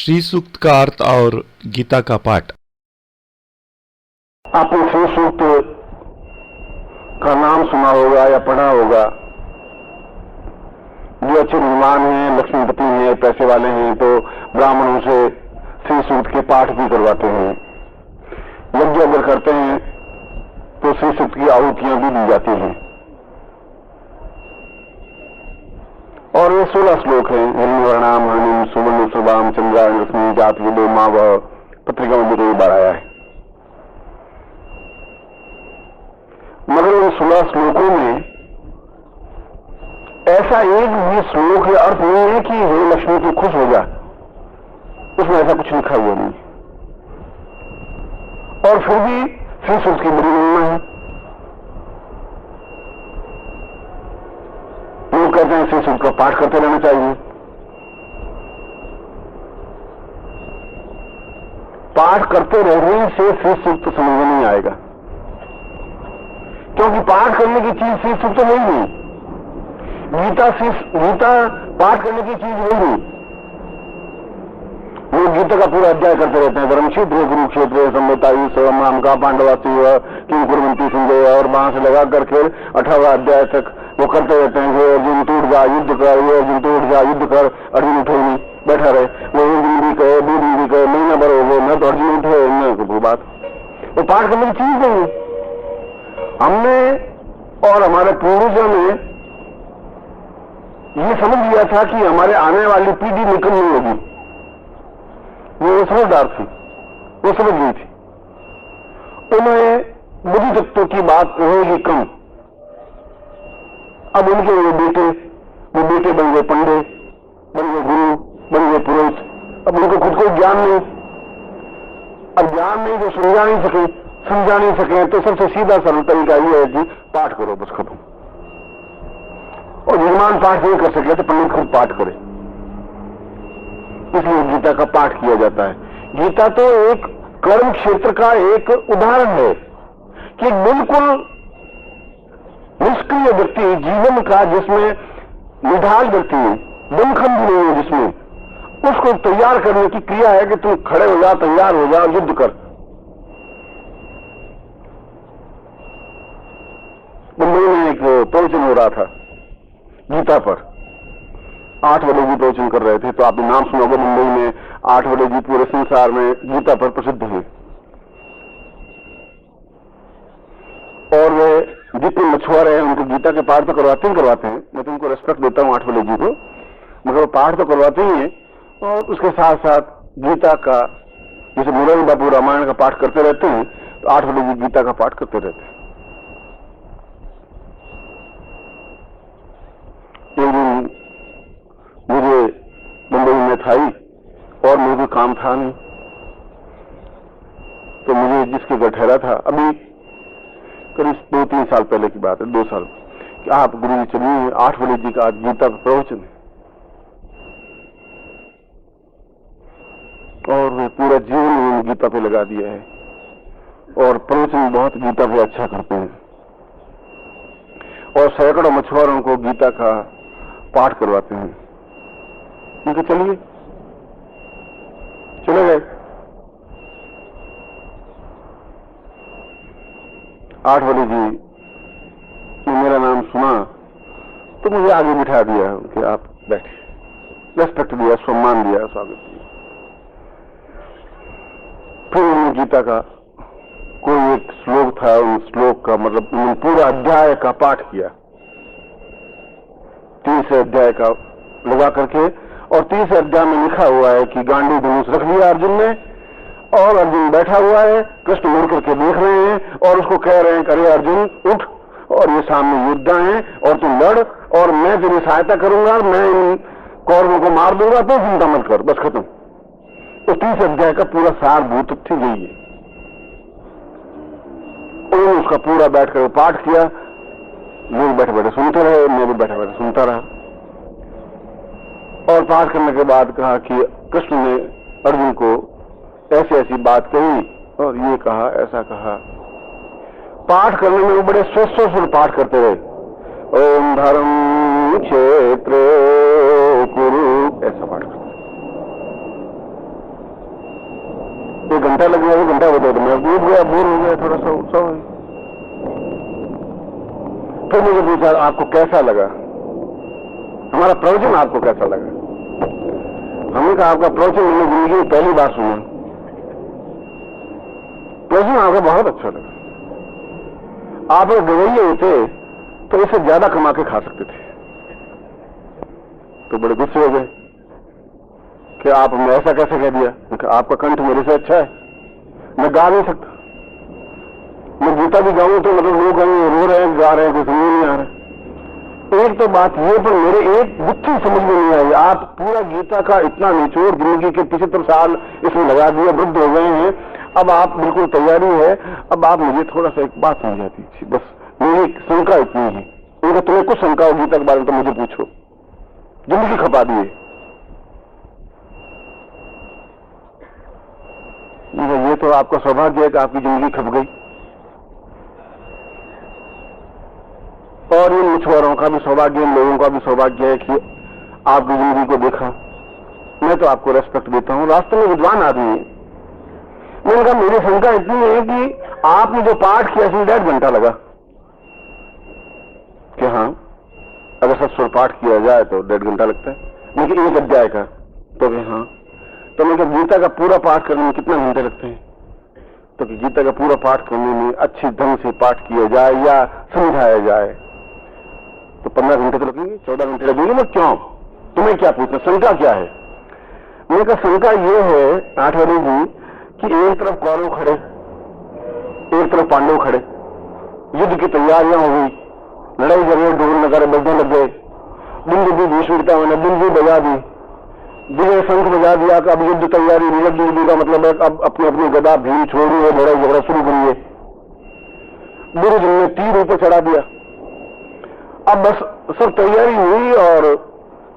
श्री सूक्त का अर्थ और गीता का पाठ। आपने श्री सूक्त का नाम सुना होगा या पढ़ा होगा। जो अच्छे विद्वान हैं, लक्ष्मीपति हैं, पैसे वाले हैं, तो ब्राह्मणों से श्री सूक्त के पाठ भी करवाते हैं। यज्ञ अगर करते हैं तो श्री सूक्त की आहुतियां भी दी जाती हैं। और ये 16 श्लोक हैं। हिरण्यवर्णाम हरिणीम सुवर्ण सुभाम चंद्रायण लक्ष्मी जात विदो माव, पत्रिका में भी कई बार आया है। मगर इन 16 श्लोकों में ऐसा एक भी श्लोक या अर्थ नहीं है कि हे लक्ष्मी तू खुश हो जा, उसमें ऐसा कुछ लिखा हुआ नहीं। और फिर भी श्री सूक्त की बड़ी महिमा है। लोग कहते हैं श्री सूक्त का पाठ करते रहना चाहिए। पाठ करते रहने से श्री सूक्त समझ में नहीं आएगा, क्योंकि पाठ करने की चीज श्री सूक्त नहीं है। गीता पाठ करने की चीज नहीं है। लोग गीता का पूरा अध्याय करते रहते हैं। धर्म क्षेत्र कुरुक्षेत्र संहितायु स्वयं राम का पांडवासी किम कुर्वन्ति संजय, और वहां से लगा करके 18वां अध्याय तक वो करते रहते हैं कि अर्जुन टूट जा युद्ध कर, ये अर्जुन टूट जा युद्ध कर। अर्जुन उठे नहीं, बैठा रहे। वो 1 दिन भी कहे, 2 दिन भी कहे, महीना भर हो गए, न तो अर्जुन उठे न कोई बात। वो पाठ करने की चीज नहीं है। हमने और हमारे पूर्वजों ने ये समझ लिया था कि हमारे आने वाली पीढ़ी निकल नहीं होगी। वो समझदार थी, वो समझ गई थी। उन्हें बुद्धि तत्वों की बात रहेगी कम। अब उनके वो बेटे बन गए पंडे, बन गए गुरु, बन गए पुरोहित। अब उनको खुद को ज्ञान नहीं। अब ज्ञान नहीं तो समझा नहीं सके तो सबसे सीधा सरल तरीका ये है कि पाठ करो, बस खत्म। और विद्वान पाठ नहीं कर सके तो पंडित खुद पाठ करे। इसलिए गीता का पाठ किया जाता है। गीता तो एक कर्म क्षेत्र का एक उदाहरण है कि बिल्कुल निष्क्रिय व्यक्ति जीवन का, जिसमें निढाल व्यक्ति दमखम भी नहीं है, जिसमें उसको तैयार करने की क्रिया है कि तुम खड़े हो जा, तैयार हो जा, युद्ध कर। मुंबई में एक प्रवचन हो रहा था गीता पर। 8 वडे जी प्रवचन कर रहे थे। तो आपने नाम सुना होगा, मुंबई में 8 वडे जी पूरे संसार में गीता पर प्रसिद्ध हैं। और वे जितने मछुआरे हैं उनको गीता के पाठ तो करवाते हैं। मैं तो उनको रेस्पेक्ट देता हूँ 8 वडे जी को, मगर वो पाठ तो करवाते ही हैं। और उसके साथ साथ गीता का, जैसे मुरारी बाबू रामायण का पाठ करते रहते हैं, तो 8 वडे जी गीता का पाठ करते रहते हैं। एक दिन मुझे मुंबई में था ही और मुझे काम था नहीं, तो मुझे जिसके घर ठहरा था, अभी करीब 2-3 साल पहले की बात है, 2 साल, कि आप गुरु जी चलिए 8 वडे जी का आज गीता का प्रवचन है। और पूरा जीवन उन्होंने गीता पे लगा दिया है और प्रवचन बहुत गीता पे अच्छा करते हैं। और सैकड़ों मछुआरों को गीता का पाठ करवाते हैं। उनके चलिए, चले गए। 8 वडे जी ने मेरा नाम सुना तो मुझे आगे बिठा दिया कि आप बैठे, रेस्पेक्ट दिया, सम्मान दिया, स्वागत दिया। फिर उन्होंने गीता का कोई एक श्लोक था, उन श्लोक का मतलब उन्होंने पूरा अध्याय का पाठ किया, 30 अध्याय का लगा करके। और 30 अध्याय में लिखा हुआ है कि गांडी धनुष रख लिया अर्जुन ने, और अर्जुन बैठा हुआ है, कृष्ण मुड़ करके देख रहे हैं और उसको कह रहे हैं, अरे अर्जुन उठ, और ये सामने योद्धा हैं और तू लड़, और मैं तेरी सहायता करूंगा, मैं इन कौरवों को मार दूंगा, तो चिंता मत कर, बस खत्म। तो 30 अध्याय का पूरा सारभूत थी यही है। उन्होंने उसका पूरा बैठकर पाठ किया। लोग बैठे बैठे सुनते रहे, मैं भी बैठे बैठे सुनता रहा। और पाठ करने के बाद कहा कि कृष्ण ने अर्जुन को ऐसी ऐसी बात कही और ये कहा, ऐसा कहा। पाठ करने में वो बड़े स्वस्थ से पाठ करते रहे। ओम धर्म क्षेत्र कुरु, ऐसा पाठ करते। 1 घंटा लग गया, 1 घंटा बताओ तो मैं उठ गया, बोर हो गया, थोड़ा सा सो। फिर मुझे पूछा आपको कैसा लगा, हमारा प्रवचन आपको कैसा लगा? हमने कहा आपका प्रवचन मैंने जिंदगी में पहली बार सुना, प्रवचन आपका बहुत अच्छा लगा। आप अगर गवैये होते तो इससे ज्यादा कमा के खा सकते थे। तो बड़े गुस्से हो गए कि आपने ऐसा कैसे कह दिया? आपका कंठ मेरे से अच्छा है, मैं गा नहीं सकता, मैं गीता भी गाऊं तो मतलब लोग कहेंगे रो रहे हैं, गा रहे हैं, कुछ समझ नहीं आ रहा। एक तो बात ये, पर मेरे एक गुत्थी समझ में नहीं आई। आप पूरा गीता का इतना निचोड़ जिंदगी के 75 साल इसमें लगा दिया, वृद्ध हो गए हैं, अब आप बिल्कुल तैयारी है, अब आप मुझे थोड़ा सा एक बात समझा दीजिए, बस मेरी शंका इतनी है। उनका तुम्हें कुछ शंका हो गीता के बारे में तो मुझे पूछो, जिंदगी खपा दिए। ये तो आपका सौभाग्य है कि आपकी जिंदगी खप गई, और इन मछुआरों का भी सौभाग्य, इन लोगों का भी सौभाग्य है कि आपकी जिंदगी को देखा। मैं तो आपको रेस्पेक्ट देता हूं, रास्ते में विद्वान आदमी है। मैंने कहा मेरी शंका इतनी है कि आपने जो पाठ किया इसमें 1.5 घंटा लगा कि हाँ, अगर सब स्वर पाठ किया जाए तो 1.5 घंटा लगता है, लेकिन 1 अध्याय का तो कि हाँ। तो मैं क्या गीता का पूरा पाठ करने में कितना घंटे लगते हैं? तो कि गीता का पूरा पाठ करने में अच्छी ढंग से पाठ किया जाए या समझाया जाए तो 15 घंटे तो लगेंगे, 14 घंटे लगेंगे। मैं क्यों, तुम्हें क्या पूछना, शंका क्या है? मैंने कहा शंका ये है आठवले जी कि एक तरफ कौरव खड़े, एक तरफ पांडव खड़े, युद्ध की तैयारियां हो गई, लड़ाई झगड़े, ढोल नगारे बजने लग गए, बिंदु भी भीष्मता मैंने बिंदु बजा दी, विजय शंख बजा दिया कि अब युद्ध तैयारी, युद्ध का मतलब है अब अपनी अपनी गदा भीम छोड़ी है, लड़ाई झगड़ा शुरू करिए। दुर्योधन ने तीर ऊपर चढ़ा दिया। अब बस सब तैयारी हुई और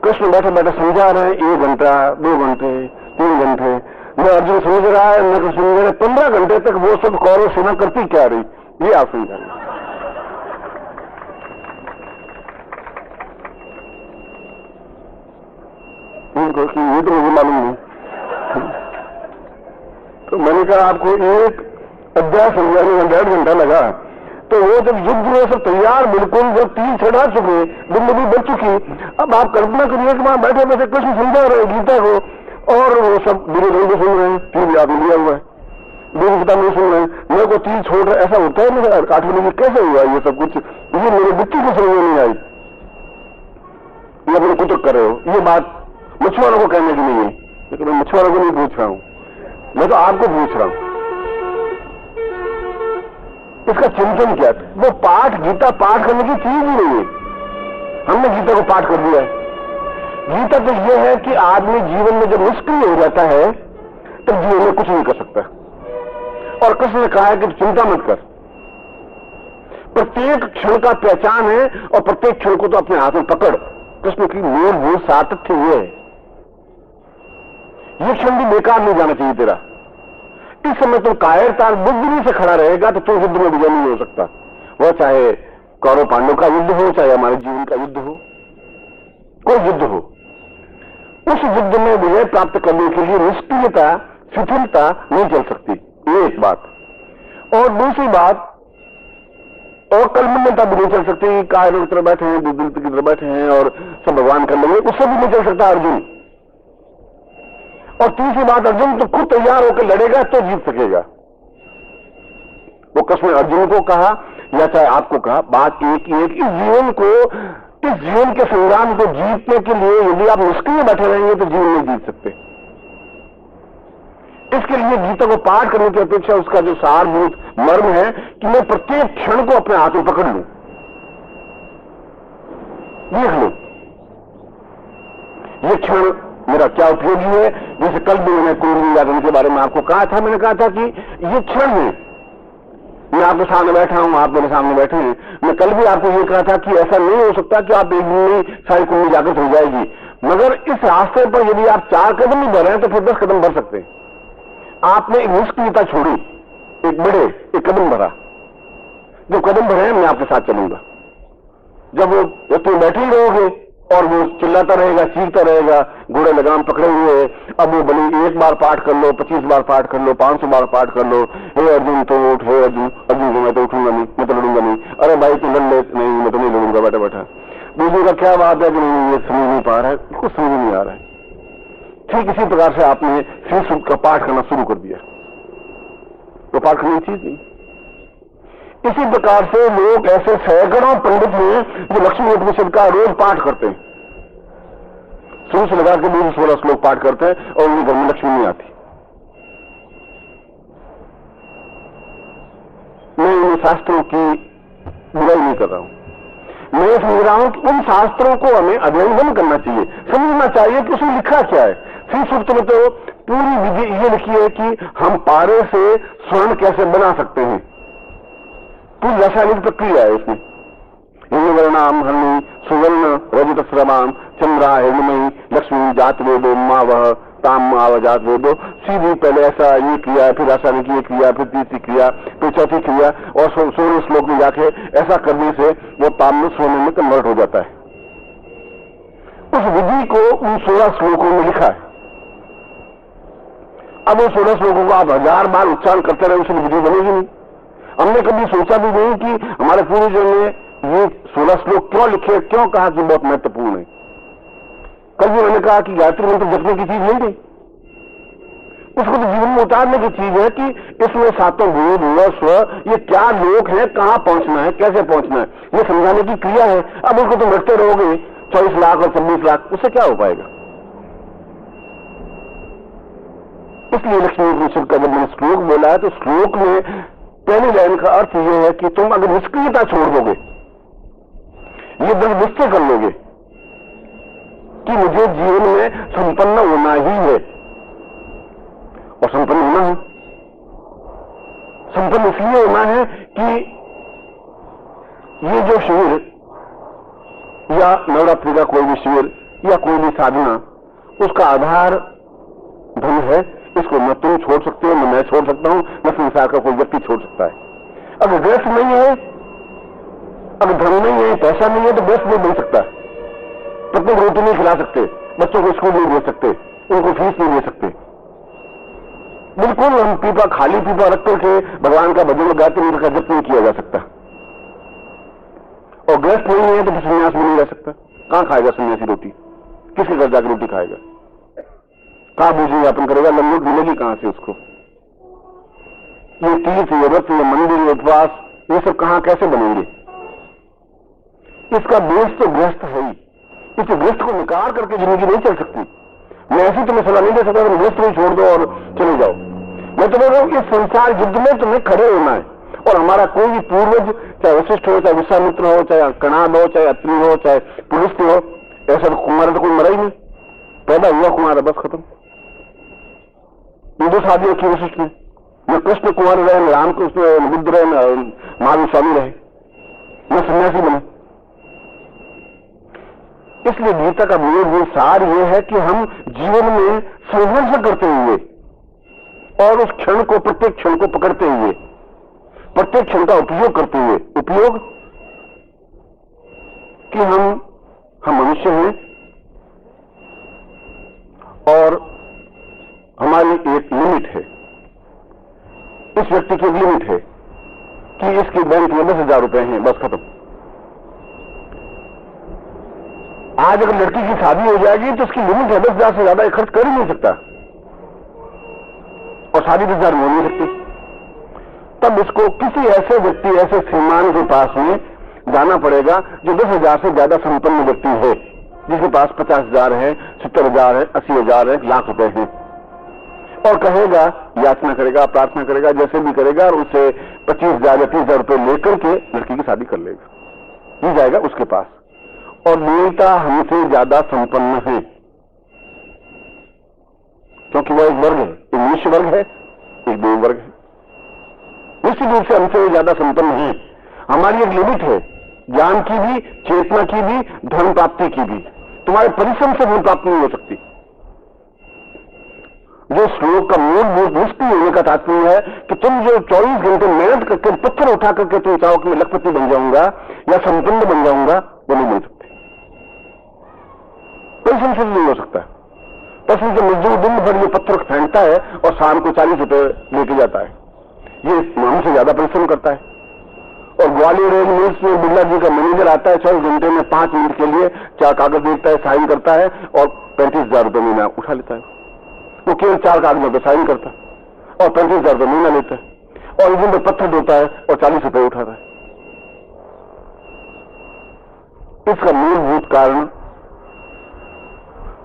कृष्ण बैठे बैठे समझा रहे हैं, 1 घंटा, 2 घंटे, 3 घंटे। न अर्जुन समझ रहा है न कृष्ण समझ रहे। 15 घंटे तक वो सब कौरव सेना करती क्या रही, ये आप समझा रहे। ये तो मुझे मालूम नहीं। तो मैंने कहा आपको एक अध्याय समझाने में 1.5 घंटा लगा, तो वो जब युद्ध में सब तैयार, बिल्कुल जब तीर चढ़ा चुके, बिल्कुल भी बच चुकी, अब आप कल्पना करिए कि वहां बैठे बैठे कृष्ण समझा रहे गीता को और वो सब दुर्योधन को सुन रहे हैं, तीर भी आपने लिया हुआ है, दुर्योधन नहीं सुन रहे हैं, मेरे को तीर छोड़ रहे। ऐसा होता है मेरे काठमांडू में, कैसे हुआ ये सब कुछ? ये मेरे बुद्धि को समझ में नहीं आई। ये अपने कुतुक कर रहे हो, ये बात मछुआरों को कहने की नहीं है, लेकिन मैं मछुआरों को नहीं पूछ रहा हूं, मैं तो आपको पूछ रहा हूं। इसका चिंतन क्या था? वो पाठ, गीता पाठ करने की चीज ही नहीं है। हमने गीता को पाठ कर दिया है। गीता तो यह है कि आदमी जीवन में जब निष्क्रिय हो जाता है तब जीवन में कुछ नहीं कर सकता। और कृष्ण ने कहा है कि चिंता मत कर, प्रत्येक क्षण का पहचान है और प्रत्येक क्षण को तो अपने हाथ में पकड़। कृष्ण की मूलभूत सातत्य ये है, ये क्षण भी बेकार नहीं जाना चाहिए तेरा। इस समय तुम कायरता बुद्धि से खड़ा रहेगा तो तुम युद्ध में विजय नहीं हो सकता। वह चाहे कौरव पांडव का युद्ध हो, चाहे हमारे जीवन का युद्ध हो, कोई युद्ध हो, उस युद्ध में विजय प्राप्त करने के लिए निष्क्रियता, शिथिलता नहीं चल सकती। ये एक बात। और दूसरी बात, और कल्पना भी नहीं चल सकती। कायर की तरह बैठे हैं, बुद्धिल की तरह बैठे हैं और सब भगवान कर लेंगे, उससे भी नहीं चल सकता अर्जुन। और तीसरी बात, अर्जुन तो खुद तैयार होकर लड़ेगा तो जीत सकेगा। वो कृष्ण ने अर्जुन को कहा या चाहे आपको कहा, बात एक ही है कि इस जीवन के संग्राम को जीतने के लिए यदि आप निष्क्रिय बैठे रहेंगे तो जीवन नहीं जीत सकते। इसके लिए गीता को पाठ करने की अपेक्षा उसका जो सारभूत मर्म है कि मैं प्रत्येक क्षण को अपने हाथ में पकड़ लूं, देख लूं ये क्षण मेरा क्या उपयोगी है। जैसे कल भी मैंने कुंडली व्याकरण के बारे में आपको कहा था, मैंने कहा था कि ये क्षण है, मैं आपके सामने बैठा हूं, आप मेरे सामने बैठे हैं। मैं कल भी आपको ये कहा था कि ऐसा नहीं हो सकता कि आप एक दिन में सारी कुंडली जाकर हो जाएगी, मगर इस रास्ते पर यदि आप 4 कदम नहीं बढ़ रहे हैं तो फिर 10 कदम बढ़ सकते हैं। आपने एक निष्क्रियता छोड़ी, एक कदम बढ़ा। जो कदम बढ़े मैं आपके साथ चलूंगा। जब वो तुम बैठे ही रहोगे और वो चिल्लाता रहेगा, चीखता रहेगा, घोड़े लगाम पकड़े हुए है। अब वो भले एक बार पाठ कर लो, 25 बार पाठ कर लो, 500 बार पाठ कर लो, हे अर्जुन तो उठ, हे अर्जुन, अर्जुन को मैं तो उठूंगा नहीं, मैं तो लड़ूंगा नहीं, अरे भाई तू लड़ ले, नहीं मैं तो नहीं लड़ूंगा, बैठा बैठा। दूसरे का क्या बात है कि नहीं ये समझ नहीं पा रहा है, कुछ समझ नहीं आ रहा है। ठीक इसी प्रकार से आपने श्री सूक्त का पाठ करना शुरू कर दिया, तो पाठ करने की चीज नहीं। इसी प्रकार से लोग ऐसे सैकड़ों पंडित हैं जो लक्ष्मी उपनिषद का रोज पाठ करते हैं, शुरू से लगा के 216 श्लोक पाठ करते हैं और उनके घर में लक्ष्मी नहीं आती। मैं इन शास्त्रों की बुराई नहीं कर रहा हूं, मैं समझ रहा हूं कि उन शास्त्रों को हमें अध्ययन करना चाहिए, समझना चाहिए कि उसमें लिखा क्या है। श्री सूक्त में तो पूरी विधि ये लिखी है कि हम पारे से स्वर्ण कैसे बना सकते हैं, पूरी रासायनिक प्रक्रिया है इसमें। हिरण्यवर्णाम हरणी सुवर्ण रजत श्रवाम चंद्रा हिरण्यमयी लक्ष्मी जात वेदो मावह ताम माव जात वेदो। सीधी पहले ऐसा ये किया, फिर रासायनिक ये किया, फिर तीसरी क्रिया, फिर चौथी क्रिया, और 16 श्लोक में जाके ऐसा करने से वो ताम में सोने में कन्वर्ट हो जाता है। उस विधि को उन 16 श्लोकों में लिखा है। अब उन 16 श्लोकों को आप 1000 बार उच्चारण करते रहे, उसकी विधि बनेगी नहीं। हमने कभी सोचा भी नहीं कि हमारे पूर्वजों ने ये 16 श्लोक क्यों लिखे, क्यों कहा कि बहुत महत्वपूर्ण है। कल भी मैंने कहा कि गायत्री मंत्र जपने की चीज नहीं थी, उसको तो जीवन में उतारने की चीज है कि इसमें सातों भूत भुव स्व ये क्या लोक है, कहां पहुंचना है, कैसे पहुंचना है, ये समझाने की क्रिया है। अब उसको तुम रखते रहोगे 24 लाख और 26 लाख, उससे क्या हो पाएगा। इसलिए लक्ष्मी उपनिषद का जब मैंने श्लोक बोला है तो श्लोक में पहली लाइन का अर्थ यह है कि तुम अगर निष्क्रियता छोड़ दोगे, ये दृढ़ निश्चय कर लोगे कि मुझे जीवन में संपन्न होना ही है, और संपन्न होना है, संपन्न इसलिए होना है कि ये जो शिविर या नवरात्रि का कोई भी शिविर या कोई भी साधना, उसका आधार धन है। इसको न तुम छोड़ सकते हो, न मैं छोड़ सकता हूं, न संसार का कोई व्यक्ति छोड़ सकता है। अगर गृहस्थ नहीं है, अगर धन नहीं है, पैसा नहीं है, तो गृहस्थ नहीं बन सकता। पत्नी को रोटी नहीं खिला सकते, बच्चों को स्कूल नहीं दे सकते, उनको फीस नहीं दे सकते। बिल्कुल हम पीपा, खाली पीपा रख करके भगवान का भजन गाते मंत्र का जप नहीं किया जा सकता। और गृहस्थ नहीं है तो फिर संन्यास में नहीं रह सकता। कहां खाएगा सन्यासी रोटी, किसके घर जाकर रोटी खाएगा, कहां भोजन यापन करेगा, लंगोट मिलेगी कहां से उसको। ये तीर्थ, ये व्रत, ये मंदिर, ये उपवास, ये सब कहां कैसे बनेंगे। इसका बेस तो गृहस्थ है ही। इस गृहस्थ को निकार करके जिंदगी नहीं चल सकती। मैं ऐसी तुम्हें सलाह नहीं दे सकता, तुम गृहस्थ को छोड़ दो और चले जाओ। मैं तुम्हें कहूं इस संसार युद्ध में तुम्हें खड़े होना है। और हमारा कोई भी पूर्वज, चाहे वशिष्ठ हो, चाहे विश्वामित्र हो, चाहे कणाद हो, चाहे अत्रि हो, चाहे पुलिस हो, ऐसा तो कुमार तो कोई मरा ही नहीं, पैदा हुआ कुमार, बस खत्म। दो शादियों की वशिष्ठ में, न कृष्ण कुमार रहे, न रामकृष्ण रहे, न बुद्ध रहे, न महावीर स्वामी रहे, न सन्यासी बने। इसलिए गीता का मूल सार यह है कि हम जीवन में संघर्ष करते हुए और उस क्षण को, प्रत्येक क्षण को पकड़ते हुए, प्रत्येक क्षण का उपयोग करते हुए, उपयोग कि हम मनुष्य हैं और हमारी एक लिमिट है। इस व्यक्ति की एक लिमिट है कि इसके बैंक में 10,000 रुपए हैं, बस खत्म। आज अगर लड़की की शादी हो जाएगी तो उसकी लिमिट है 10,000 से ज्यादा खर्च कर ही नहीं सकता, और शादी 10,000 में हो नहीं सकती। तब इसको किसी ऐसे व्यक्ति, ऐसे श्रीमान के पास में जाना पड़ेगा जो 10,000 से ज्यादा संपन्न व्यक्ति है, जिसके पास 50,000 है, 70,000 है, 80,000 है, लाख रुपए हैं, और कहेगा, याचना करेगा, प्रार्थना करेगा, जैसे भी करेगा, और उसे 25,000 या 30,000 रुपए लेकर के लड़की की शादी कर लेगा। ये जाएगा उसके पास, और नेता हमसे ज्यादा संपन्न है, क्योंकि वह एक वर्ग है, एक मनुष्य वर्ग है, एक देव वर्ग है। निश्चित रूप से हमसे ज्यादा संपन्न है। हमारी एक लिमिट है, ज्ञान की भी, चेतना की भी, धन प्राप्ति की भी। तुम्हारे परिश्रम से धन प्राप्ति नहीं हो सकती। जो श्लोक का मूलभूत निष्क्रिय होने का तात्पर्य है कि तुम जो 24 घंटे मेहनत करके पत्थर उठा करके तुम चाहो कि मैं लखपति बन जाऊंगा या संपन्न बन जाऊंगा, वो नहीं बन सकते। परिश्रम से नहीं हो सकता। पशु जो मजदूर दिन भर ये पत्थर फेंकता है और शाम को 40 रुपए लेके जाता है, ये हमसे ज्यादा परिश्रम करता है। और ग्वालियर रेल मिल्स में बिरला जी का मैनेजर आता है, 24 घंटे में 5 मिनट के लिए 4 कागज देखता है, साइन करता है और 35,000 रुपये महीना उठा लेता है। वो केवल 4 कागजों पर साइन करता है और 35,000 रुपये महीना लेता है, और एक दिन में पत्थर ढोता है और 40 रुपये उठाता है। इसका मूलभूत कारण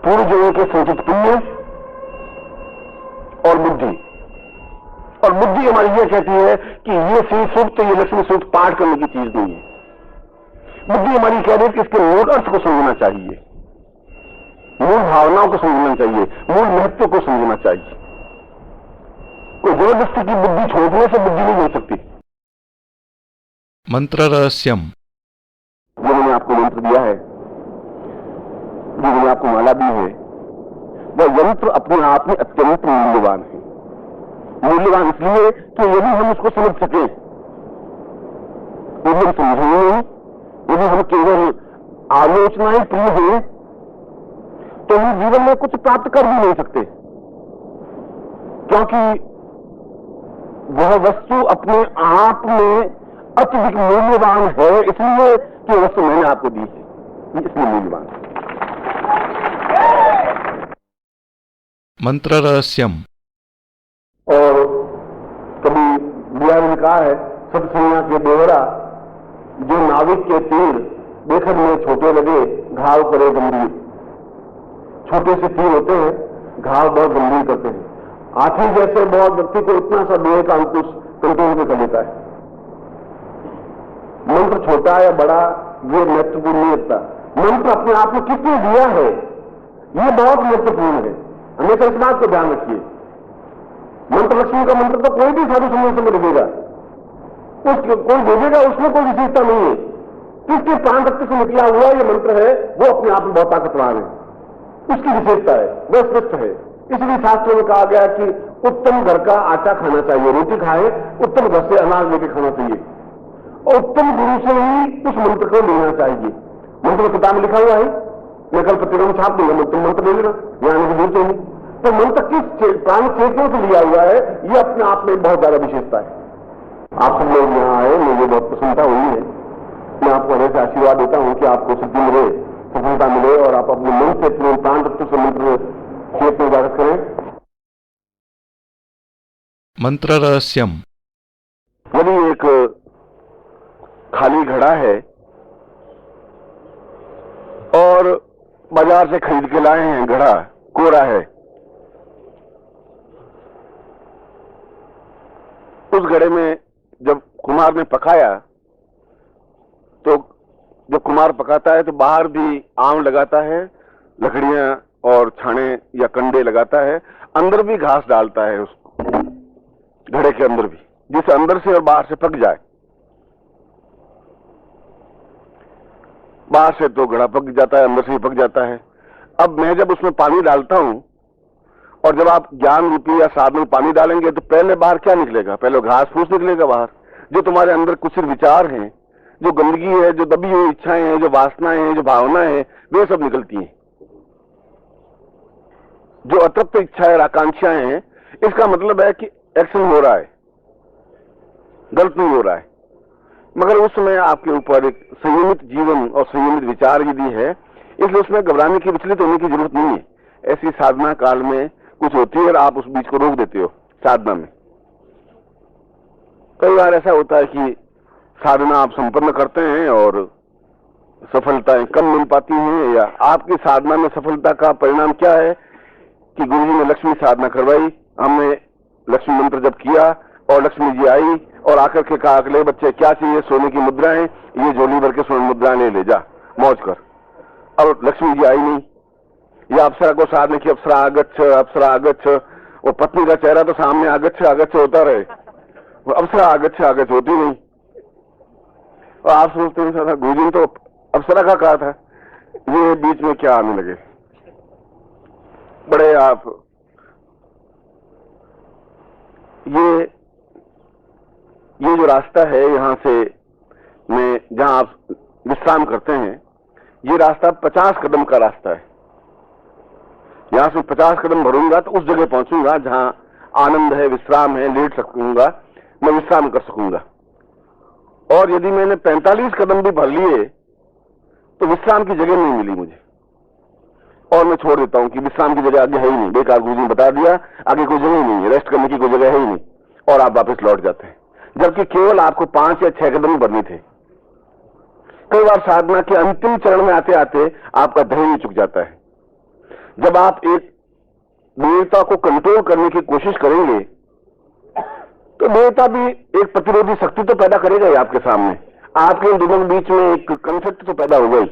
पूर्व जन्म के संचित पुण्य और बुद्धि। और बुद्धि हमारी यह कहती है कि ये श्री सूक्त, ये लक्ष्मी सूक्त पाठ करने की चीज नहीं है। बुद्धि हमारी कह रही है कि इसके मूल अर्थ को समझना चाहिए, मूल भावनाओं को समझना चाहिए, मूल महत्व को समझना चाहिए। कोई जबरदस्ती की बुद्धि छोड़ने से बुद्धि नहीं हो सकती। मंत्र रहस्यम। जो मैंने आपको मंत्र दिया है, जो मैंने आपको माला दी है, वह यंत्र अपने आप में अत्यंत मूल्यवान है। मूल्यवान इसलिए कि यदि हम उसको समझ सकें, यदि हम समझेंगे, यदि हम केवल आलोचनाएं प्रिय हैं, तो हम जीवन में कुछ प्राप्त कर भी नहीं सकते, क्योंकि वह वस्तु अपने आप में अत्यधिक मूल्यवान है। इसलिए कि वस्तु मैंने आपको दी है, इसलिए मूल्यवान है। मंत्र रहस्यम। और कभी बुआ ने कहा है, सतसंगा के दोहरा, जो नाविक के तीर देखने में छोटे लगे, घाव करे गंभीर। छोटे से तीर होते हैं, घाव बहुत गंभीर करते हैं। हाथी जैसे बहुत व्यक्ति को इतना सा देह का अंकुश कंट्रोल में कर लेता है। मंत्र छोटा या बड़ा ये महत्वपूर्ण नहीं होता, मंत्र अपने आप में किसने दिया है ये बहुत महत्वपूर्ण है। हमेशा इस बात को ध्यान रखिए। मंत्र लक्ष्मी का मंत्र तो कोई भी साधु संत में देगा, कोई भेजेगा, उसमें कोई विशेषता नहीं है। किसके प्राण रक्त से निकला हुआ ये मंत्र है, वो अपने आप में बहुत ताकतवर है, उसकी विशेषता है, वह श्रेष्ठ है। इसलिए शास्त्रों में कहा गया कि उत्तम घर का आटा खाना चाहिए, रोटी खाए, उत्तम घर से अनाज लेके खाना चाहिए, और उत्तम गुरु से ही उस मंत्र को लेना चाहिए। मंत्र किताब में लिखा हुआ है, मैं कल पत्रिका में छाप दूंगा, तुम मंत्र ले लेना, यहाँ आने की जरूरत नहीं। तो मंत्र किस प्राण चेतनों से लिया हुआ है, ये अपने आप में बहुत ज्यादा विशेषता है। आप सब लोग यहाँ आए, मुझे बहुत प्रसन्नता हुई है। मैं आपको हमेशा आशीर्वाद देता हूँ कि आपको सिद्धि मिले, सफलता मिले, और आप अपने मन से अपने प्राण तत्व से मंत्र खेत में इबादत करें। मंत्र रहस्यम। यदि एक खाली घड़ा है और बाजार से खरीद के लाए हैं, घड़ा कोरा है, उस घड़े में जब कुम्हार ने पकाया, तो जब कुम्हार पकाता है तो बाहर भी आम लगाता है, लकड़ियां और छाने या कंडे लगाता है, अंदर भी घास डालता है उसको, घड़े के अंदर भी, जिससे अंदर से और बाहर से पक जाए। बाहर से तो घड़ा पक जाता है, अंदर से ही पक जाता है। अब मैं जब उसमें पानी डालता हूं, और जब आप ज्ञान रूपी या साधन पानी डालेंगे, तो पहले बाहर क्या निकलेगा? पहले घास फूस निकलेगा बाहर। जो तुम्हारे अंदर कुछ विचार हैं, जो गंदगी है, जो दबी हुई इच्छाएं हैं, जो वासनाएं हैं, जो भावनाएं हैं, वे सब निकलती हैं। जो अतृप्त इच्छाएं और आकांक्षाएं हैं, इसका मतलब है कि एक्शन हो रहा है, गलत नहीं हो रहा है। मगर उस समय आपके ऊपर एक संयमित जीवन और संयमित विचार यदि है, इसलिए उसमें घबराने की, विचलित होने की जरूरत नहीं है। ऐसी साधना काल में कुछ होती है और आप उस बीच को रोक देते हो साधना में। कई बार ऐसा होता है कि साधना आप संपन्न करते हैं और सफलताएं कम मिल पाती हैं, या आपकी साधना में सफलता का परिणाम क्या है कि गुरुजी ने लक्ष्मी साधना करवाई, हमने लक्ष्मी मंत्र जब किया और लक्ष्मी जी आई और आकर के कहा, अगले बच्चे क्या चाहिए? सोने की मुद्राएं, ये झोली भर के सोने मुद्राएं ले जा, मौज कर। अब लक्ष्मी जी आई नहीं, या अप्सरा को साधने की, अप्सरा आगच्छ, अप्सरा आगच्छ, वो पत्नी का चेहरा तो सामने आगच्छ आगच्छ होता रहे, वो अप्सरा आगच्छ आगच्छ होती नहीं। और आप सोचते हैं सर गुरुजी ने तो अप्सरा का कहा था, ये बीच में क्या आने लगे? बड़े आप ये जो रास्ता है यहां से में जहां आप विश्राम करते हैं, ये रास्ता 50 कदम का रास्ता है। यहां से 50 कदम भरूंगा तो उस जगह पहुंचूंगा जहां आनंद है, विश्राम है, लेट सकूंगा, मैं विश्राम कर सकूंगा। और यदि मैंने 45 कदम भी भर लिए तो विश्राम की जगह नहीं मिली मुझे, और मैं छोड़ देता हूं कि विश्राम की जगह आगे है ही नहीं, बेकार गुरुजी ने बता दिया आगे कोई जगह ही नहीं है, रेस्ट करने की कोई जगह है ही नहीं, और आप वापस लौट जाते हैं, जबकि केवल आपको 5 या 6 कदम भरने थे। कई बार साधना के अंतिम चरण में आते आते आपका धैर्य चुक जाता है। जब आप एक देवता को कंट्रोल करने की कोशिश करेंगे तो देवता भी एक प्रतिरोधी शक्ति तो पैदा करेगा ही आपके सामने, आपके इन दोनों के बीच में एक कंफ्लिक्ट तो पैदा होगा ही।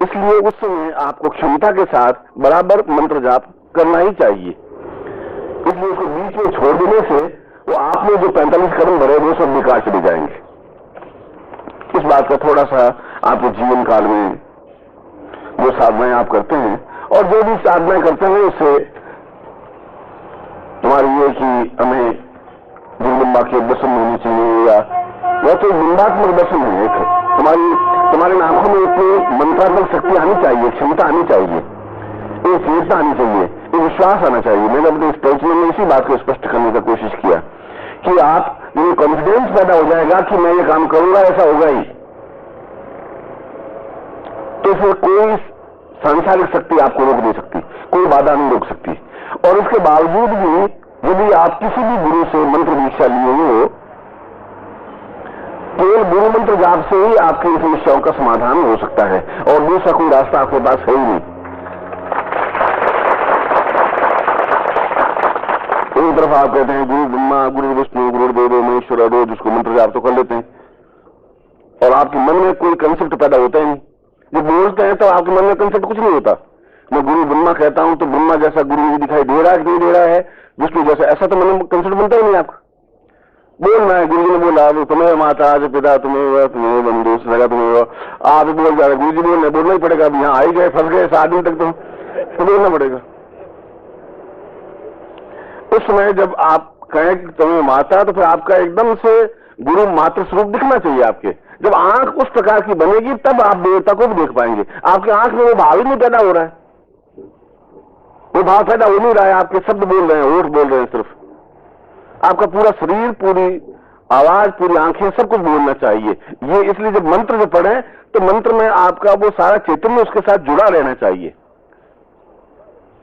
इसलिए उस समय आपको क्षमता के साथ बराबर मंत्र जाप करना ही चाहिए। इसलिए उसको बीच में छोड़ देने से वो आपने जो 45 कदम भरे वो सब बेकार चले जाएंगे। इस बात का थोड़ा सा आपके जीवन काल में जो साधनाएं आप करते हैं और जो भी साधनाएं करते हैं उससे तुम्हारी ये कि हमें जगदम्बा के दर्शन होने चाहिए, या तो निंदात्मक दर्शन है, तुम्हारी आंखों में इतनी मंत्रात्मक शक्ति आनी चाहिए, क्षमता आनी चाहिए, एक चेतना आनी चाहिए, एक विश्वास आना चाहिए। मैंने अपने स्टेटमेंट में इसी बात को स्पष्ट करने की कोशिश किया कि आप ये कॉन्फिडेंस पैदा हो जाएगा कि मैं ये काम करूंगा, ऐसा होगा ही, तो इसमें कोई सांसारिक शक्ति आपको रोक नहीं सकती, कोई बाधा नहीं रोक सकती। और उसके बावजूद भी यदि आप किसी भी गुरु से मंत्र दीक्षा लिए हो, केवल गुरु मंत्र जाप से ही आपकी इन समस्याओं का समाधान हो सकता है, और दूसरा कोई रास्ता आपके पास है ही नहीं। एक तरफ आप कहते हैं गुरु ब्रह्मा, गुरु विष्णु, गुरुदेव महेश्वर, रोज उसको मंत्र जाप तो कर लेते हैं, और आपके मन में कोई कंसेप्ट पैदा होता ही नहीं। जब बोलते हैं तो आपके मन में कंसेप्ट कुछ नहीं होता। मैं गुरु ब्रह्मा कहता हूं तो ब्रह्मा जैसा गुरु मुझे दिखाई दे रहा है कि नहीं दे रहा है, विष्णु जैसा, ऐसा तो मन में कंसेप्ट बनता ही नहीं आपका। बोलना है, गुरु जी ने बोला तुम्हें माता जो पिता तुम्हें बंधु सगा तुम्हें, आप बोल जा रहे, गुरु जी बोलना ही पड़ेगा। अब यहाँ आ ही गए, फंस गए 7 दिन तक तो बोलना पड़ेगा। उस समय जब आप कहें कि तुम्हें माता, तो फिर आपका एकदम से गुरु मात्र स्वरूप दिखना चाहिए आपके। जब आंख उस प्रकार की बनेगी तब आप देवता को भी देख पाएंगे। आपकी आंख में वो भाव ही नहीं पैदा हो रहा है, वो भाव पैदा हो नहीं रहा है, आपके शब्द बोल रहे हैं, होठ बोल रहे हैं, सिर्फ आपका पूरा शरीर, पूरी आवाज, पूरी आंखें, सब कुछ बोलना चाहिए। ये इसलिए जब मंत्र जो पढ़े तो मंत्र में आपका वो सारा चैतन्य उसके साथ जुड़ा रहना चाहिए।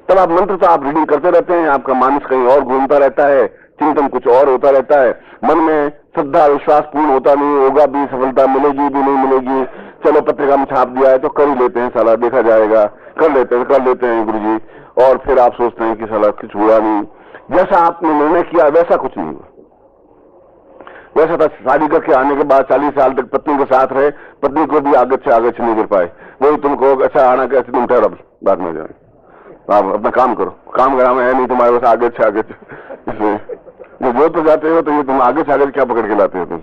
तब आप मंत्र तो आप रीडिंग करते रहते हैं, आपका मानस कहीं और घूमता रहता है, चिंतन कुछ और होता रहता है, मन में श्रद्धा विश्वास पूर्ण होता नहीं, होगा भी, सफलता मिलेगी भी नहीं मिलेगी, चलो पत्रिका में छाप दिया है तो कर ही लेते हैं, साला देखा जाएगा, कर लेते हैं गुरुजी, और फिर आप सोचते हैं कि साला कुछ हुआ नहीं, जैसा आपने निर्णय किया वैसा कुछ नहीं हुआ। वैसा था शादी करके आने के बाद 40 साल तक पत्नी के साथ रहे, पत्नी को भी आगे नहीं कर पाए, वही तुमको अच्छा आना कैसे, तुम ठहरो बाद में जाए, आप अपना काम करो, काम कराना है नहीं तुम्हारे पास आगे इसलिए जो तो जाते हो तो ये तुम आगे से आगे क्या पकड़ के लाते हो तुम।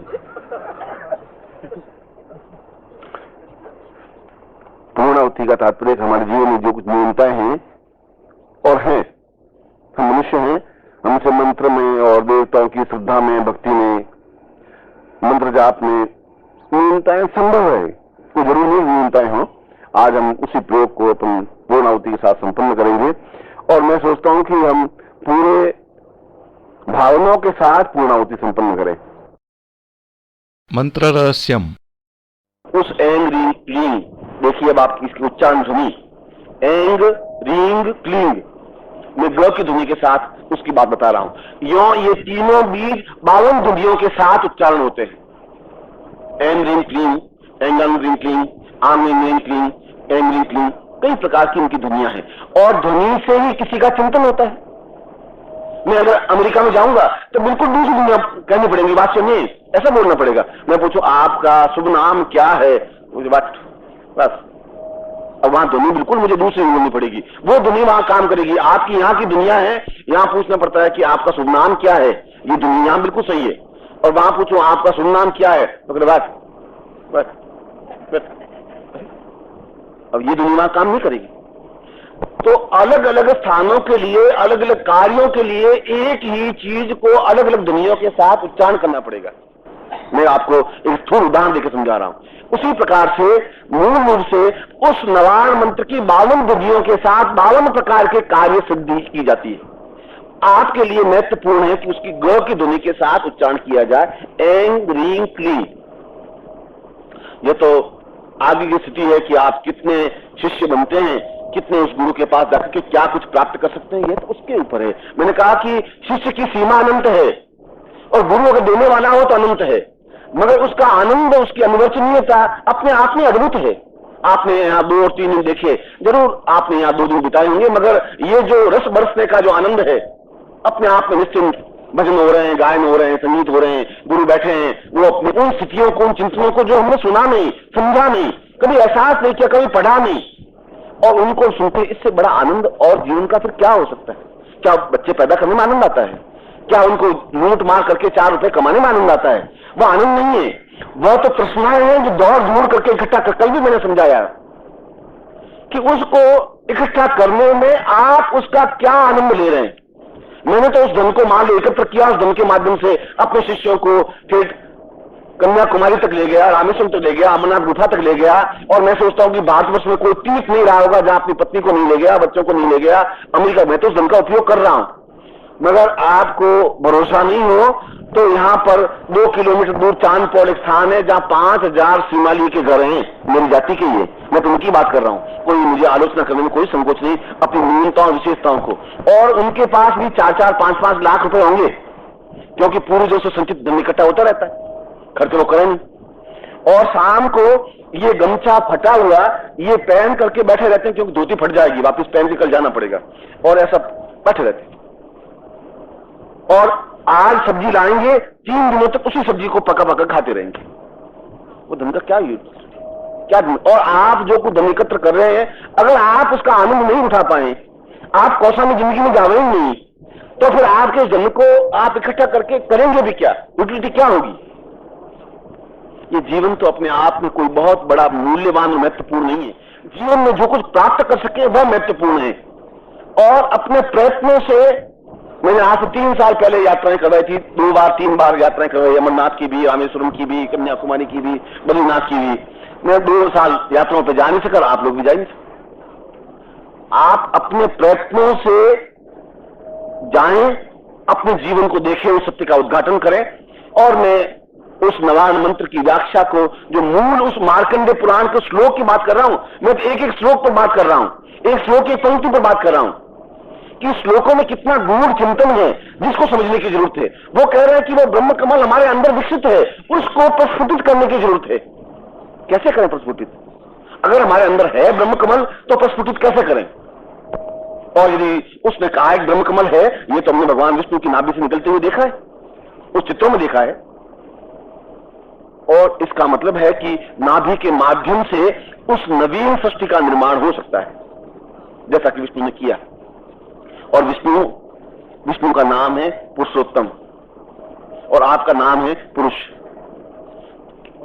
पूर्णावती का तात्पर्य हमारे जीवन में जो कुछ न्यूनताएं हैं और हैं, हम मनुष्य हैं, हमसे मंत्र में और देवताओं की श्रद्धा में, भक्ति में, मंत्र जाप में न्यूनताएं संभव है, तो जरूर नहीं न्यूनताएं हो। आज हम उसी प्रयोग को अपन पूर्णावती के साथ संपन्न करेंगे, और मैं सोचता हूं कि हम पूरे भावनाओं के साथ पूर्णावती संपन्न करें। मंत्र रहस्यम। उस एंग रींग क्लींग, देखिए अब आपकी इसकी उच्चारण ध्वनि, एंग रींग क्लींग, मैं ग की ध्वनि के साथ उसकी बात बता रहा हूं। यो ये तीनों बीज 52 ध्वनियों के साथ उच्चारण होते हैं। एंग रींग क्लींग, एंग रींग क्लींग, आंग रींग क्लींग, एंग रींग क्लींग, कई प्रकार की इनकी ध्वनियां हैं, और ध्वनि से ही किसी का चिंतन होता है। मैं अगर अमेरिका में जाऊंगा तो बिल्कुल दूसरी दुनिया कहनी पड़ेगी, बात सुनिए, ऐसा बोलना पड़ेगा। मैं पूछूं आपका शुभ नाम क्या है, मुझे बात बस, अब वहां ध्वनि बिल्कुल मुझे दूसरी बोलनी पड़ेगी, वो ध्वनि वहां काम करेगी। आपकी यहाँ की दुनिया है, यहाँ पूछना पड़ता है कि आपका शुभ नाम क्या है, ये दुनिया बिल्कुल सही है, और वहां पूछूं आपका शुभ नाम क्या है, तो बस अब ये दुनिया वहां काम नहीं करेगी। तो अलग अलग स्थानों के लिए, अलग अलग कार्यों के लिए एक ही चीज को अलग अलग ध्वनियों के साथ उच्चारण करना पड़ेगा। मैं आपको एक स्थूल उदाहरण देकर समझा रहा हूं। उसी प्रकार से मूल रूप से उस नवाण मंत्र की 52 विधियों के साथ 52 प्रकार के कार्य सिद्धि की जाती है। आपके लिए महत्वपूर्ण है कि उसकी ग की ध्वनि के साथ उच्चारण किया जाए, एंग रींग क्ली। यह तो आगे की स्थिति है कि आप कितने शिष्य बनते हैं, कितने उस गुरु के पास जाकर के क्या कुछ प्राप्त कर सकते हैं, यह तो उसके ऊपर है। मैंने कहा कि शिष्य की सीमा अनंत है और गुरु अगर देने वाला हो तो अनंत है, मगर उसका आनंद, उसकी अनिवर्चनीयता अपने आप में अद्भुत है। आपने यहाँ 2 और 3 दिन देखे, जरूर आपने यहाँ 2 दिन बिताए होंगे, मगर ये जो रस बरसने का जो आनंद है, अपने आप में निश्चिंत भजन हो रहे हैं, गायन हो रहे हैं, संगीत हो रहे हैं, गुरु बैठे हैं, वो अपनी उन स्थितियों को, उन चिंतनों को जो हमने सुना नहीं, समझा नहीं, कभी एहसास नहीं किया, कभी पढ़ा नहीं, और उनको सुनते, इससे बड़ा आनंद और जीवन का फिर क्या हो सकता है? क्या बच्चे पैदा करने में आनंद आता है? क्या उनको लूट मार करके 4 रुपए कमाने में आनंद आता है? वह आनंद नहीं है, वह तो तृष्णाएं हैं जो दौड़ धूड़ करके इकट्ठा कर। कल भी मैंने समझाया कि उसको इकट्ठा करने में आप उसका क्या आनंद ले रहे हैं। मैंने तो उस धन को मान लो एकत्र किया, उस धन के माध्यम से अपने शिष्यों को फिर कन्याकुमारी तक ले गया, रामेश्वरम तक ले गया, अमरनाथ गुफा तक ले गया, और मैं सोचता हूं कि भारतवर्ष में कोई तीर्थ नहीं रहा होगा जहां अपनी पत्नी को नहीं ले गया, बच्चों को नहीं ले गया। अमेरिका में तो उस धन का उपयोग कर रहा हूं। मगर आपको भरोसा नहीं हो तो यहां पर 2 किलोमीटर दूर चांदपौल एक स्थान है जहां 5000 सीमाली के घर हैं, मेरी जाति के। ये मैं तो उनकी बात कर रहा हूं, कोई मुझे आलोचना करने में कोई संकोच नहीं, अपनी न्यूनताओं विशेषताओं को। और उनके पास भी 4-4, 5-5 लाख रुपए होंगे, क्योंकि पूर्वजों से संचित धन इकट्ठा होता रहता है, खर्च वो करें नहीं। और शाम को ये गमछा फटा हुआ ये पहन करके बैठे रहते हैं, क्योंकि धोती फट जाएगी, वापस पहन के कल जाना पड़ेगा, और ऐसा बैठे रहते हैं। और आज सब्जी लाएंगे, 3 दिनों तक उसी सब्जी को पका पका खाते रहेंगे। वो धन का क्या यूज, क्या धन? और आप जो कुछ धन एकत्र कर रहे हैं, अगर आप उसका आनंद नहीं उठा पाए, आप कौशा में जिंदगी में जावे ही नहीं, तो फिर आपके धन को आप इकट्ठा करके करेंगे भी क्या? यूटिलिटी क्या होगी? ये जीवन तो अपने आप में कोई बहुत बड़ा मूल्यवान और महत्वपूर्ण नहीं है। जीवन में जो कुछ प्राप्त कर सके वह महत्वपूर्ण है। और अपने प्रयत्नों से, मैंने आज से 3 साल पहले यात्राएं करवाई थी, 2 बार 3 बार यात्राएं करवाई, अमरनाथ की भी, रामेश्वरम की भी, कन्याकुमारी की भी, बद्रीनाथ की भी। मैं 2 साल यात्राओं पर जा नहीं सका, आप लोग भी जा नहीं सके। आप अपने प्रयत्नों से जाएं, अपने जीवन को देखें, उस सत्य का उद्घाटन करें। और मैं उस नवाण मंत्र की व्याख्या को, जो मूल उस मार्कंडे पुराण के श्लोक की बात कर रहा हूं, मैं तो एक श्लोक पर बात कर रहा हूं, एक श्लोक की पंक्ति पर बात कर रहा हूं कि श्लोकों में कितना गूढ़ चिंतन है जिसको समझने की जरूरत है। वो कह रहे हैं कि वो ब्रह्म कमल हमारे अंदर विकसित है, उसको प्रस्फुटित करने की जरूरत है। कैसे करें प्रस्फुटित? अगर हमारे अंदर है ब्रह्म कमल तो प्रस्फुटित कैसे करें? और यदि उसने कहा है ब्रह्म कमल है, ये तो हमने भगवान विष्णु की नाभि से निकलते हुए देखा है, उस चित्रों में देखा है। और इसका मतलब है कि नाभि के माध्यम से उस नवीन सृष्टि का निर्माण हो सकता है, जैसा कि विष्णु ने किया। और विष्णु का नाम है पुरुषोत्तम, और आपका नाम है पुरुष।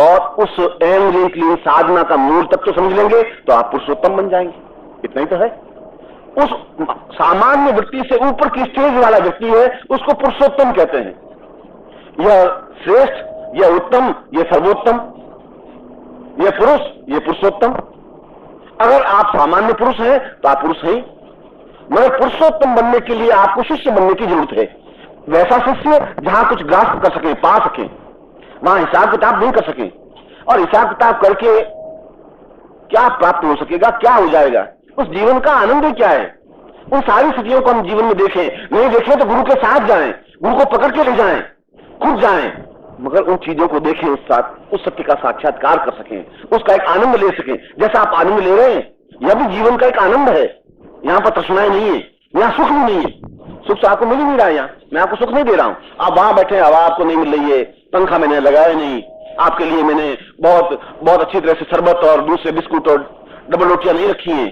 और उस एम रीम क्लीन साधना का मूल तत्व तो समझ लेंगे तो आप पुरुषोत्तम बन जाएंगे। इतना ही तो है। उस सामान्य व्यक्ति से ऊपर की स्टेज वाला व्यक्ति है, उसको पुरुषोत्तम कहते हैं। यह श्रेष्ठ, यह उत्तम, यह सर्वोत्तम, यह पुरुष, यह पुरुषोत्तम। अगर आप सामान्य पुरुष हैं तो आप पुरुष हैं, मगर पुरुषोत्तम बनने के लिए आपको शिष्य बनने की जरूरत है। वैसा शिष्य जहां कुछ ग्रास्प कर सके, पा सके, वहां हिसाब किताब नहीं कर सके। और हिसाब किताब करके क्या प्राप्त हो सकेगा, क्या हो जाएगा? उस जीवन का आनंद ही क्या है? उन सारी स्थितियों को हम जीवन में देखें, नहीं देखें तो गुरु के साथ जाएं, गुरु को पकड़ के ले जाएं, खुद जाएं, मगर उन चीजों को देखें, उस साथ उस सत्य का साक्षात्कार कर सकें, उसका एक आनंद ले सकें। जैसा आप आनंद ले रहे हैं, यह भी जीवन का एक आनंद है। यहां पर तृष्णाएं नहीं है, यहां सुख भी नहीं है। सुख से आपको मिल ही नहीं रहा है, यहां मैं आपको सुख नहीं दे रहा हूं। आप वहां बैठे, हवा आपको नहीं मिल रही है, पंखा मैंने लगाया नहीं, आपके लिए मैंने बहुत बहुत अच्छी तरह से शरबत और दूसरे बिस्कुट और डबल रोटियां नहीं रखी हैं,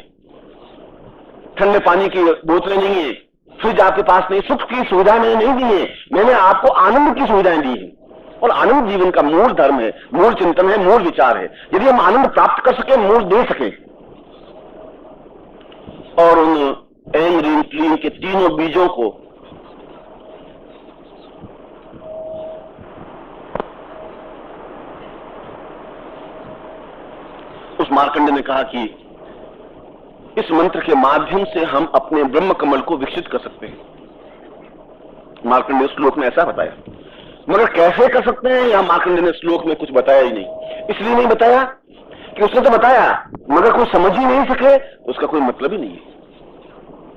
ठंडे पानी की बोतलें नहीं है, फ्रिज आपके पास नहीं, सुख की सुविधा मैंने नहीं दी है, मैंने आपको आनंद की सुविधाएं दी है। और आनंद जीवन का मूल धर्म है, मूल चिंतन है, मूल विचार है। यदि हम आनंद प्राप्त कर सके, मूल दे सके, और उन एम रीम क्लीन के तीनों बीजों को उस मार्कंडेय ने कहा कि इस मंत्र के माध्यम से हम अपने ब्रह्म कमल को विकसित कर सकते हैं। मार्कंडेय श्लोक में ऐसा बताया, मगर कैसे कर सकते हैं यह मार्कंडेय ने श्लोक में कुछ बताया ही नहीं। इसलिए नहीं बताया कि उसने तो बताया मगर कोई समझ ही नहीं सके, उसका कोई मतलब ही नहीं है।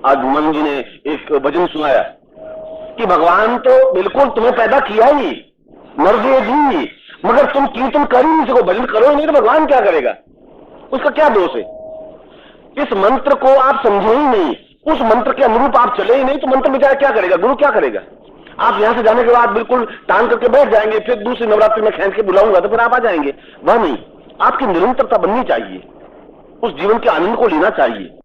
आज धूमन जी ने एक भजन सुनाया कि भगवान तो बिल्कुल तुम्हें पैदा किया ही, मर्जी दी, मगर तुम कीर्तन कर ही नहीं सको, भजन करो ही नहीं तो भगवान क्या करेगा, उसका क्या दोष है। इस मंत्र को आप समझे ही नहीं, उस मंत्र के अनुरूप आप चले ही नहीं, तो मंत्र बेचारा क्या करेगा, गुरु क्या करेगा। आप यहां से जाने के बाद बिल्कुल टांग करके बैठ जाएंगे, फिर दूसरी नवरात्रि में खींच के बुलाऊंगा तो फिर आप आ जाएंगे, वह नहीं। आपकी निरंतरता बननी चाहिए, उस जीवन के आनंद को लेना चाहिए।